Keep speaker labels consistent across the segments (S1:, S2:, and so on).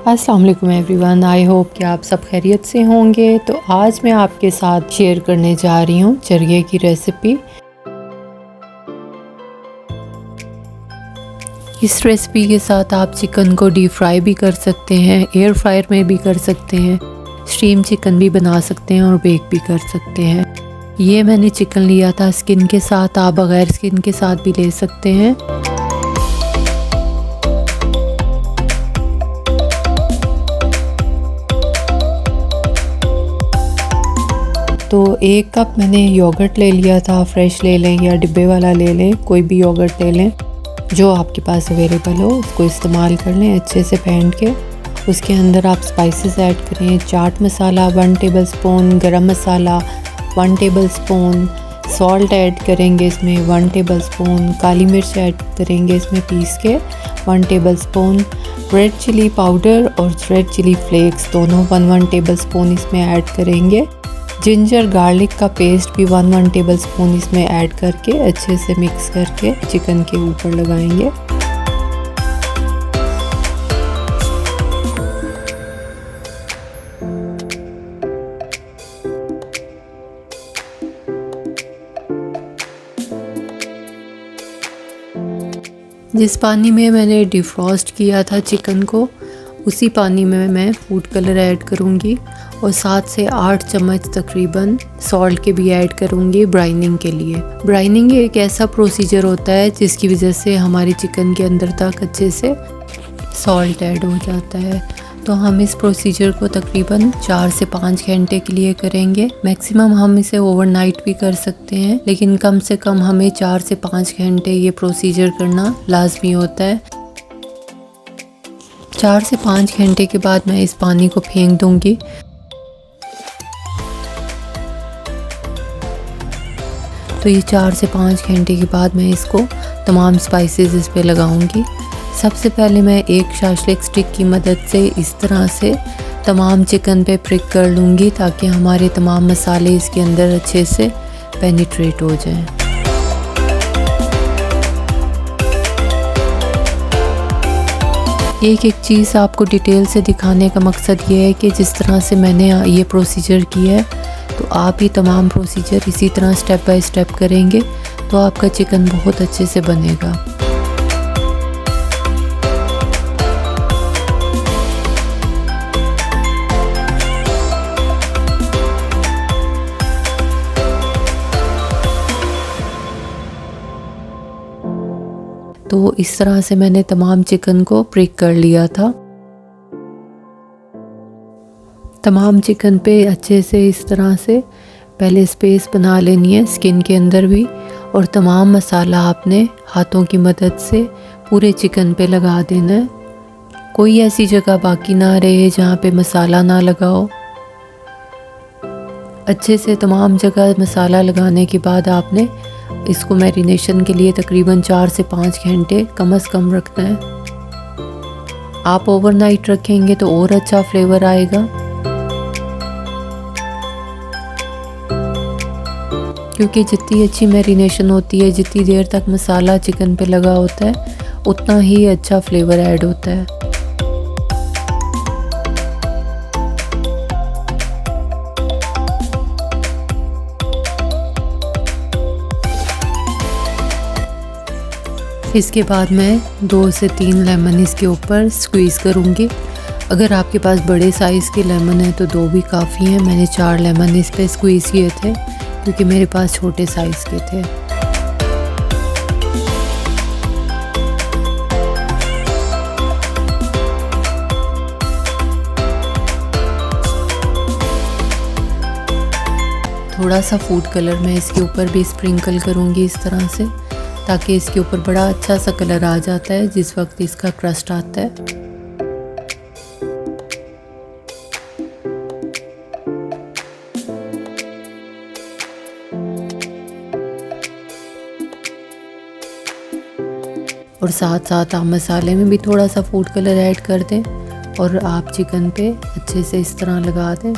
S1: अस्सलाम वालेकुम everyone, I hope कि आप सब खैरियत से होंगे। तो आज मैं आपके साथ शेयर करने जा रही हूँ चरगे की रेसिपी। इस रेसिपी के साथ आप चिकन को डीप फ्राई भी कर सकते हैं, एयर फ्रायर में भी कर सकते हैं, स्टीम चिकन भी बना सकते हैं और बेक भी कर सकते हैं। ये मैंने चिकन लिया था स्किन के साथ, आप बगैर स्किन के साथ भी ले सकते हैं। तो 1 कप मैंने योगर्ट ले लिया था, फ्रेश ले लें या डिब्बे वाला ले लें, कोई भी योगर्ट ले लें जो आपके पास अवेलेबल हो, उसको इस्तेमाल कर लें अच्छे से फेंट के। उसके अंदर आप स्पाइसेस ऐड करें, चाट मसाला 1 टेबलस्पून, गरम मसाला 1 टेबलस्पून, सॉल्ट ऐड करेंगे इसमें 1 टेबलस्पून, काली मिर्च ऐड करेंगे इसमें पीस के 1 टेबलस्पून, रेड चिली पाउडर और रेड चिली फ्लेक्स दोनों 1 टेबलस्पून इसमें ऐड करेंगे। जिंजर गार्लिक का पेस्ट भी 1 टेबलस्पून इसमें ऐड करके अच्छे से मिक्स करके चिकन के ऊपर लगाएंगे। जिस पानी में मैंने डिफ्रॉस्ट किया था चिकन को, उसी पानी में मैं फूड कलर ऐड करूँगी और 7 से 8 चम्मच तकरीबन सॉल्ट के भी ऐड करूँगी ब्राइनिंग के लिए। ब्राइनिंग एक ऐसा प्रोसीजर होता है जिसकी वजह से हमारे चिकन के अंदर तक अच्छे से सॉल्ट ऐड हो जाता है। तो हम इस प्रोसीजर को तकरीबन 4 से 5 घंटे के लिए करेंगे। मैक्सिमम हम इसे ओवरनाइट भी कर सकते हैं, लेकिन कम से कम हमें 4 से 5 घंटे ये प्रोसीजर करना लाजमी होता है। 4 से 5 घंटे के बाद मैं इस पानी को फेंक दूंगी। तो ये 4 से 5 घंटे के बाद मैं इसको तमाम स्पाइसेस इस पे लगाऊंगी। सबसे पहले मैं एक शाशलिक स्टिक की मदद से इस तरह से तमाम चिकन पे प्रिक कर लूँगी ताकि हमारे तमाम मसाले इसके अंदर अच्छे से पेनिट्रेट हो जाएं। एक चीज़ आपको डिटेल से दिखाने का मकसद ये है कि जिस तरह से मैंने ये प्रोसीजर किया है, तो आप ही तमाम प्रोसीजर इसी तरह स्टेप बाय स्टेप करेंगे तो आपका चिकन बहुत अच्छे से बनेगा। तो इस तरह से मैंने तमाम चिकन को प्रिक कर लिया था। तमाम चिकन पे अच्छे से इस तरह से पहले स्पेस बना लेनी है स्किन के अंदर भी, और तमाम मसाला आपने हाथों की मदद से पूरे चिकन पे लगा देना है। कोई ऐसी जगह बाकी ना रहे जहाँ पे मसाला ना लगाओ। अच्छे से तमाम जगह मसाला लगाने के बाद आपने इसको मैरिनेशन के लिए तकरीबन 4 से 5 घंटे कम से कम रखना है। आप ओवरनाइट रखेंगे तो और अच्छा फ्लेवर आएगा, क्योंकि जितनी अच्छी मैरिनेशन होती है, जितनी देर तक मसाला चिकन पे लगा होता है, उतना ही अच्छा फ्लेवर ऐड होता है। इसके बाद मैं 2 से 3 लेमन इसके ऊपर स्क्वीज़ करूँगी। अगर आपके पास बड़े साइज़ के लेमन है तो 2 भी काफ़ी हैं। मैंने 4 लेमन इस पे स्क्वीज़ किए थे क्योंकि मेरे पास छोटे साइज़ के थे। थोड़ा सा फूड कलर मैं इसके ऊपर भी स्प्रिंकल करूँगी इस तरह से, ताकि इसके ऊपर बड़ा अच्छा सा कलर आ जाता है जिस वक्त इसका क्रस्ट आता है। और साथ साथ आप मसाले में भी थोड़ा सा फूड कलर ऐड कर दें और आप चिकन पे अच्छे से इस तरह लगा दें।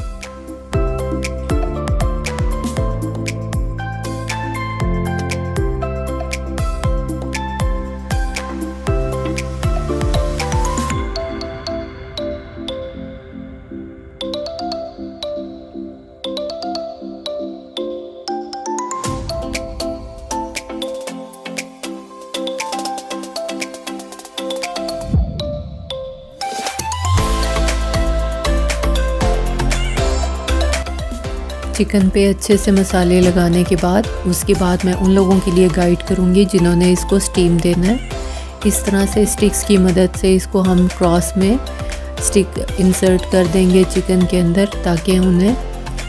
S1: चिकन पे अच्छे से मसाले लगाने के बाद उसके बाद मैं उन लोगों के लिए गाइड करूँगी जिन्होंने इसको स्टीम देना है। इस तरह से स्टिक्स की मदद से इसको हम क्रॉस में स्टिक इंसर्ट कर देंगे चिकन के अंदर, ताकि उन्हें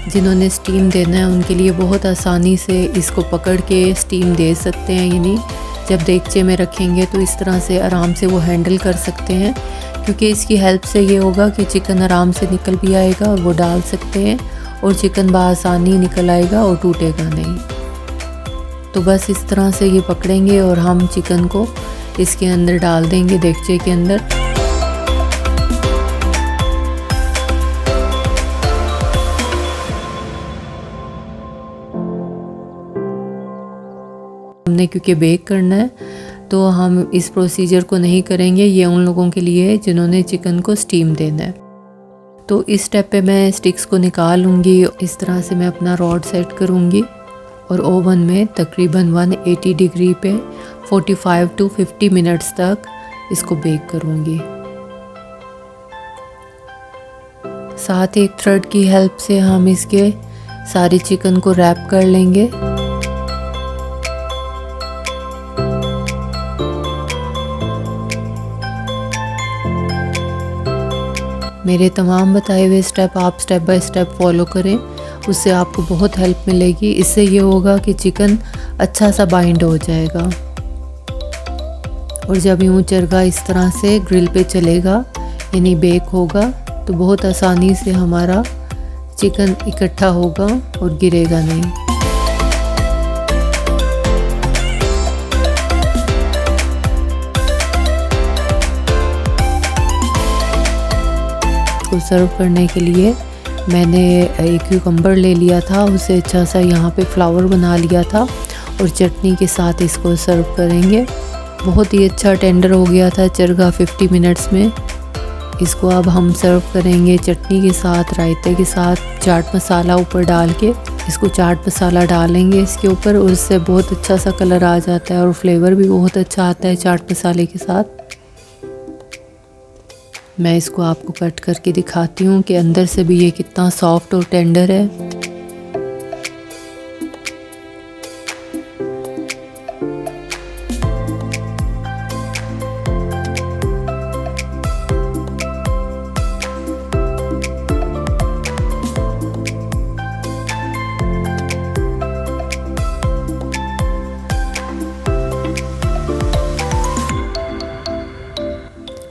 S1: जिन्होंने स्टीम देना है उनके लिए बहुत आसानी से इसको पकड़ के स्टीम दे सकते हैं। यानी जब देगचे में रखेंगे तो इस तरह से आराम से वो हैंडल कर सकते हैं, क्योंकि इसकी हेल्प से ये होगा कि चिकन आराम से निकल भी आएगा और वो डाल सकते हैं और चिकन बआसानी निकल आएगा और टूटेगा नहीं। तो बस इस तरह से ये पकड़ेंगे और हम चिकन को इसके अंदर डाल देंगे देगचे के अंदर। हमने क्योंकि बेक करना है तो हम इस प्रोसीजर को नहीं करेंगे, ये उन लोगों के लिए है जिन्होंने चिकन को स्टीम देना है। तो इस स्टेप पे मैं स्टिक्स को निकाल लूँगी। इस तरह से मैं अपना रॉड सेट करूँगी और ओवन में तकरीबन 180 डिग्री पे 45 to 50 मिनट्स तक इसको बेक करूँगी। साथ ही एक थ्रेड की हेल्प से हम इसके सारे चिकन को रैप कर लेंगे। मेरे तमाम बताए हुए स्टेप आप स्टेप बाय स्टेप फॉलो करें, उससे आपको बहुत हेल्प मिलेगी। इससे ये होगा कि चिकन अच्छा सा बाइंड हो जाएगा और जब यूँ चरगा इस तरह से ग्रिल पे चलेगा यानी बेक होगा तो बहुत आसानी से हमारा चिकन इकट्ठा होगा और गिरेगा नहीं। को सर्व करने के लिए मैंने एक क्यूकम्बर ले लिया था, उसे अच्छा सा यहाँ पे फ्लावर बना लिया था और चटनी के साथ इसको सर्व करेंगे। बहुत ही अच्छा टेंडर हो गया था चरगा 50 मिनट्स में। इसको अब हम सर्व करेंगे चटनी के साथ, रायते के साथ, चाट मसाला ऊपर डाल के। इसको चाट मसाला डालेंगे इसके ऊपर और उससे बहुत अच्छा सा कलर आ जाता है और फ्लेवर भी बहुत अच्छा आता है चाट मसाले के साथ। मैं इसको आपको कट करके दिखाती हूँ कि अंदर से भी ये कितना सॉफ्ट और टेंडर है।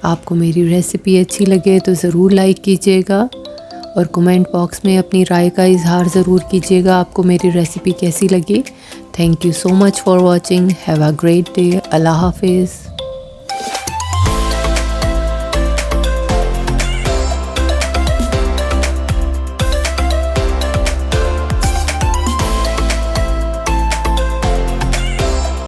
S1: आपको मेरी रेसिपी अच्छी लगे तो ज़रूर लाइक कीजिएगा और कमेंट बॉक्स में अपनी राय का इजहार ज़रूर कीजिएगा आपको मेरी रेसिपी कैसी लगी। Thank you so much for watching. Have a great day. Allah हाफिज़।